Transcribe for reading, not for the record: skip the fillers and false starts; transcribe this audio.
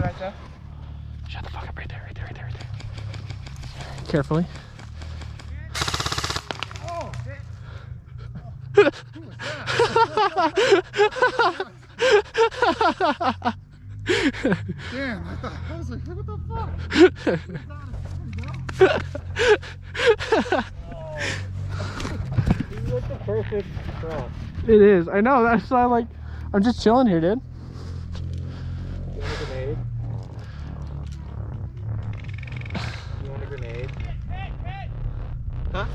right there. Shut the fuck up right there, right there, right there, right there. Carefully. Oh, shit. Who was that? Damn, I was like, what the fuck? This is like the perfect cross. It is. I know. That's why I'm just chilling here, dude. You want a grenade? You want a grenade? Huh?